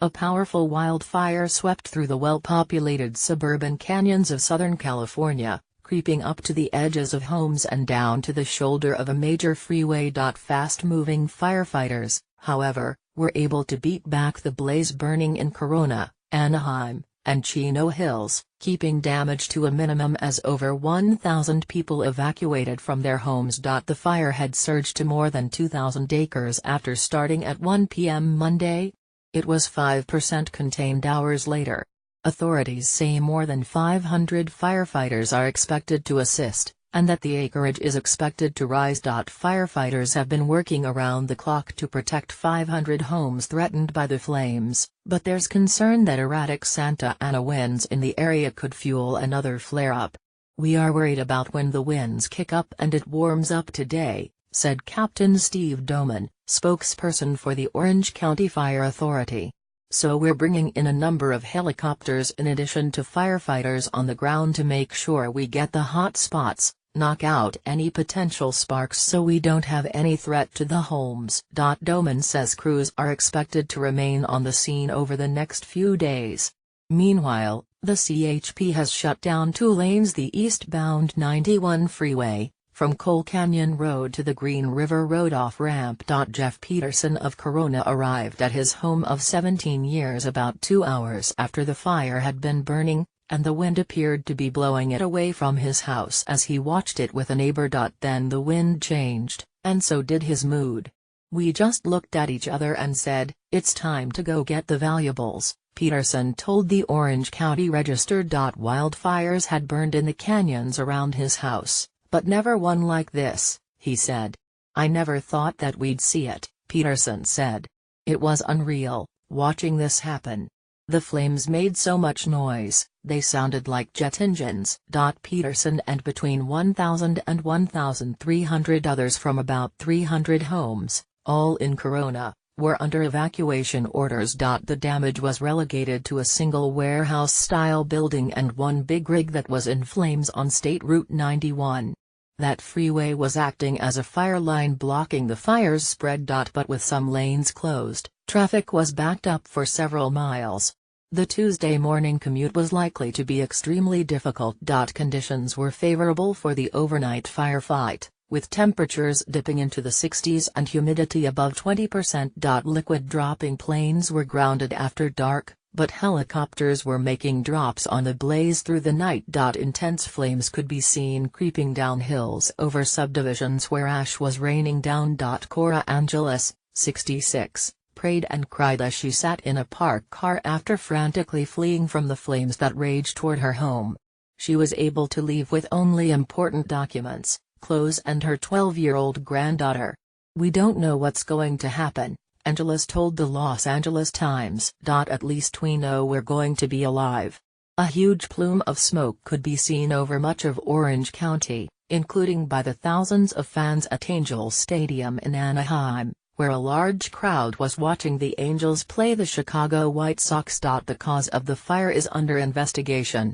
A powerful wildfire swept through the well-populated suburban canyons of Southern California, creeping up to the edges of homes and down to the shoulder of a major freeway. Fast-moving firefighters, however, were able to beat back the blaze burning in Corona, Anaheim, and Chino Hills, keeping damage to a minimum as over 1,000 people evacuated from their homes. The fire had surged to more than 2,000 acres after starting at 1 p.m. Monday. It was 5% contained hours later. Authorities say more than 500 firefighters are expected to assist, and that the acreage is expected to rise. Firefighters have been working around the clock to protect 500 homes threatened by the flames, but there's concern that erratic Santa Ana winds in the area could fuel another flare-up. "We are worried about when the winds kick up and it warms up today," said Captain Steve Doman, spokesperson for the Orange County Fire Authority. "So we're bringing in a number of helicopters in addition to firefighters on the ground to make sure we get the hot spots, knock out any potential sparks so we don't have any threat to the homes." Doman says crews are expected to remain on the scene over the next few days. Meanwhile, the CHP has shut down 2 lanes the eastbound 91 freeway, from Coal Canyon Road to the Green River Road off-ramp. Jeff Peterson of Corona arrived at his home of 17 years about 2 hours after the fire had been burning, and the wind appeared to be blowing it away from his house as he watched it with a neighbor. Then the wind changed, and so did his mood. "We just looked at each other and said, it's time to go get the valuables," Peterson told the Orange County Register. Wildfires had burned in the canyons around his house, but never one like this, he said. "I never thought that we'd see it," Peterson said. "It was unreal, watching this happen. The flames made so much noise, they sounded like jet engines." Peterson and between 1,000 and 1,300 others from about 300 homes, all in Corona, were under evacuation orders. The damage was relegated to a single warehouse-style building and one big rig that was in flames on State Route 91. That freeway was acting as a fire line blocking the fire's spread. But with some lanes closed, traffic was backed up for several miles. The Tuesday morning commute was likely to be extremely difficult. Conditions were favorable for the overnight firefight, with temperatures dipping into the 60s and humidity above 20%. Liquid-dropping planes were grounded after dark, but helicopters were making drops on the blaze through the night. Intense flames could be seen creeping down hills over subdivisions where ash was raining down. Cora Angeles, 66, prayed and cried as she sat in a parked car after frantically fleeing from the flames that raged toward her home. She was able to leave with only important documents, clothes and her 12-year-old granddaughter. "We don't know what's going to happen," Angeles told the Los Angeles Times. "At least we know we're going to be alive." A huge plume of smoke could be seen over much of Orange County, including by the thousands of fans at Angels Stadium in Anaheim, where a large crowd was watching the Angels play the Chicago White Sox. The cause of the fire is under investigation.